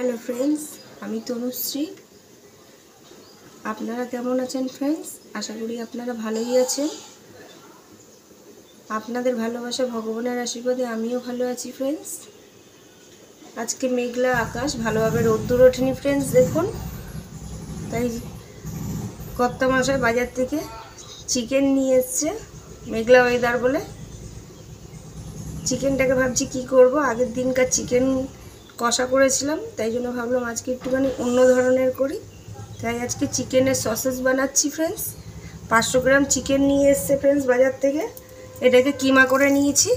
Hello friends, আমি তনুশ্রী। আপনারা কেমন আছেন ফ্রেন্ডস? আশা করি আপনারা ভালোই আছেন। আপনাদের ভালোবাসা, ভগবানের আশীর্বাদে আমিও ভালো আছি ফ্রেন্ডস। আজকে মেঘলা আকাশ, ভালোভাবে রোদ্দুর ওঠেনি ফ্রেন্ডস, দেখুন। তাই কর্তামশাই বাজার থেকে চিকেন নিয়ে এসছে, মেঘলা ওয়েদার বলে। চিকেনটাকে ভাবছি কি করব। আগের দিনকার চিকেন কষা করেছিলাম, তাই জন্য ভাবলাম আজকে একটুখানি অন্য ধরনের করি। তাই আজকে চিকেনের সসেস বানাচ্ছি ফ্রেন্ডস। 500 গ্রাম চিকেন নিয়ে এসছে ফ্রেন্ডস বাজার থেকে। এটাকে কিমা করে নিয়েছি,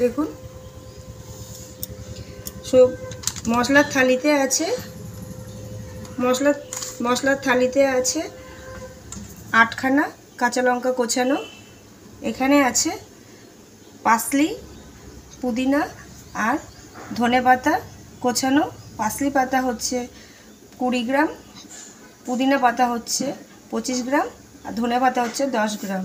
দেখুন। সব মশলার থালিতে আছে, মশলার থালিতে আছে 8খানা কাঁচা লঙ্কা কোচানো। এখানে আছে পাসলি, পুদিনা আর ধনে পাতা কোচানো। পাসলি পাতা হচ্ছে 20 গ্রাম, পুদিনা পাতা হচ্ছে 25 গ্রাম আর ধনে পাতা হচ্ছে 10 গ্রাম।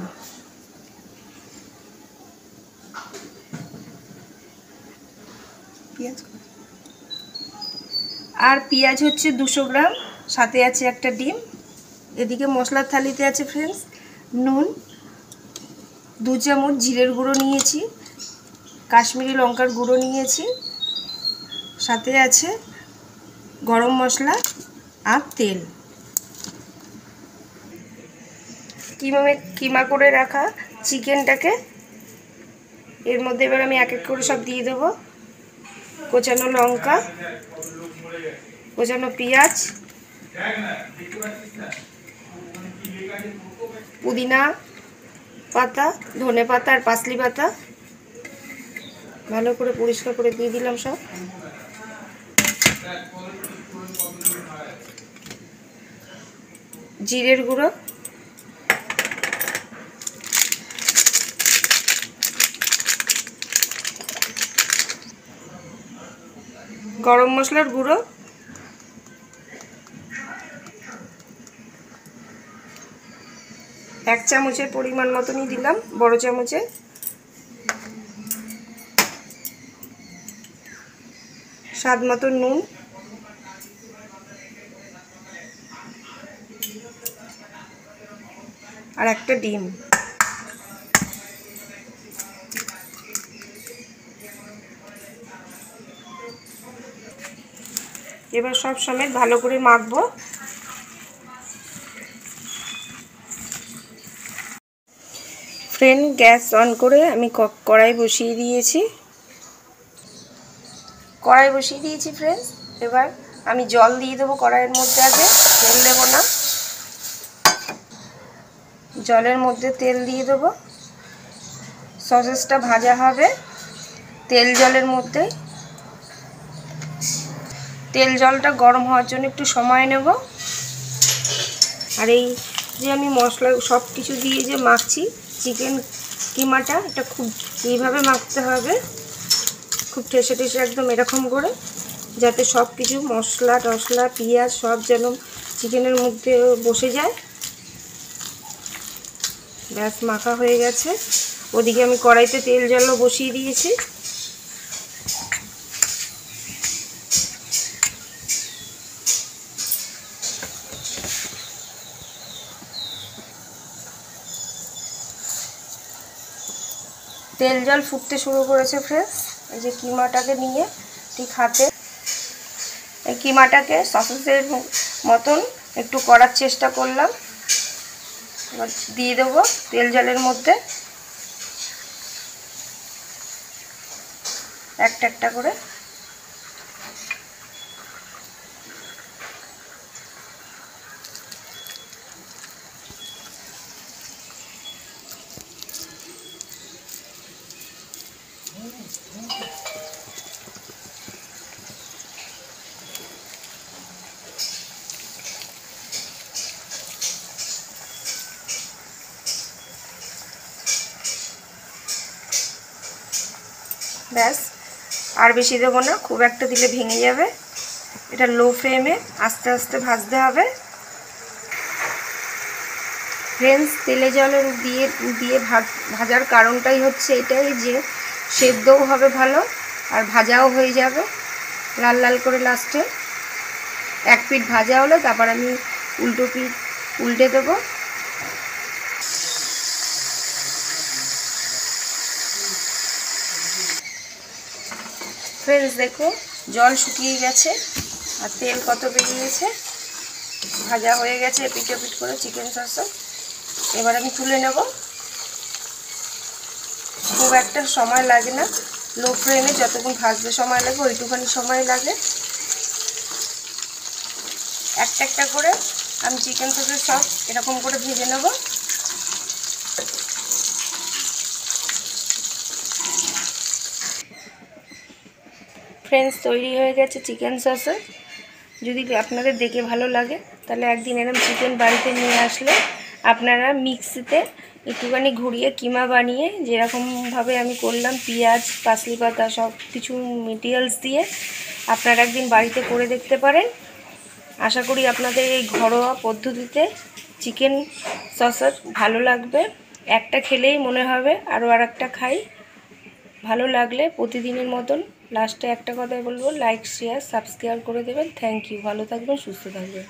আর পেঁয়াজ হচ্ছে 200 গ্রাম, সাথে আছে একটা ডিম। এদিকে মশলার থালিতে আছে ফ্রেন্ডস নুন, 2 চামচ জিরের গুঁড়ো নিয়েছি, কাশ্মীরি লঙ্কার গুঁড়ো নিয়েছি, সাথে আছে গরম মশলা আর তেল। কিমা করে রাখা চিকেনটাকে এর মধ্যে এবার আমি এক এক করে সব দিয়ে দেবো। কোচানো লঙ্কা, কোচানো পেঁয়াজ, পুদিনা পাতা, ধনে পাতা আর পাসলি পাতা ভালো করে পরিষ্কার করে দিয়ে দিলাম সব। জিরের গুঁড়ো, গরম মশলার গুঁড়ো, এক চামচের পরিমাণ মতনই দিলাম, বড় চামচে। স্বাদ মতো নুন, আর একটা ডিম। এবার সব সমেত ভালো করে মাখবো। ফ্রেন্ড, গ্যাস অন করে আমি কড়াই বসিয়ে দিয়েছি। ফ্রেন্ডস, এবার আমি জল দিয়ে দেবো কড়াইয়ের মধ্যে। আগে তেল দেবো না, জলের মধ্যে তেল দিয়ে দেবো। সসেসটা ভাজা হবে তেল জলের মধ্যে। তেল জলটা গরম হওয়ার জন্য একটু সময় নেব। আর এই যে আমি মশলা সব কিছু দিয়ে যে মাখছি চিকেন কিমাটা, এটা খুব এইভাবে মাখতে হবে, খুব ঠেসে ঠেসে একদম এরকম করে, যাতে সব কিছু মশলা টশলা পেঁয়াজ সব যেন চিকেনের মধ্যে বসে যায়। ব্যাস, মাখা হয়ে গেছে। ওদিকে আমি কড়াইতে তেল জলও বসিয়ে দিয়েছি। তেল জল ফুটতে শুরু করেছে ফ্রেন্ডস। এই যে কিমাটাকে নিয়ে ঠিক হাতে এই কিমাটাকে সসেসের মতন একটু করার চেষ্টা করলাম। এবার দিয়ে দেবো তেল জলের মধ্যে একটা একটা করে। ব্যাস, আর বেশি দেবো না, খুব একটা দিলে ভেঙে যাবে। এটা লো ফ্লেমে আস্তে আস্তে ভাজতে হবে ফ্রেন্ডস। তেলে জলে দিয়ে ভাজার কারণটাই হচ্ছে এটাই যে সেদ্ধও হবে ভালো আর ভাজাও হয়ে যাবে। লাল লাল করে লাস্টে এক পিঠ ভাজা হলে তারপর আমি উল্টো পিঠ উল্টে দেবো। ফ্রেন্ডস দেখো জল শুকিয়ে গেছে আর তেল কত বেরিয়েছে, ভাজা হয়ে গেছে এপিট ওপিট করে চিকেন সসে। এবার আমি তুলে নেব। খুব একটা সময় লাগে না, লো ফ্লেমে যতক্ষণ ভাজতে সময় লাগে ওইটুখানি সময় লাগে। একটা একটা করে আমি চিকেন সসের সব এরকম করে ভেজে নেব। ফ্রেন্ডস তৈরি হয়ে গেছে চিকেন সসে। যদি আপনাদের দেখে ভালো লাগে তাহলে একদিন এরকম চিকেন বাড়িতে নিয়ে আসলে আপনারা মিক্সিতে একটুখানি ঘুরিয়ে কিমা বানিয়ে যেরকমভাবে আমি করলাম পেঁয়াজ পাসলি পাতা সব কিছু মেটেরিয়ালস দিয়ে আপনারা একদিন বাড়িতে করে দেখতে পারেন। আশা করি আপনাদের এই ঘরোয়া পদ্ধতিতে চিকেন সস ভালো লাগবে। একটা খেলেই মনে হবে আরও আর একটা খাই। ভালো লাগলে প্রতিদিনের মতন লাস্টে একটা কথাই বলবো, লাইক শেয়ার সাবস্ক্রাইব করে দেবেন। Thank you. ভালো থাকবেন, সুস্থ থাকবেন।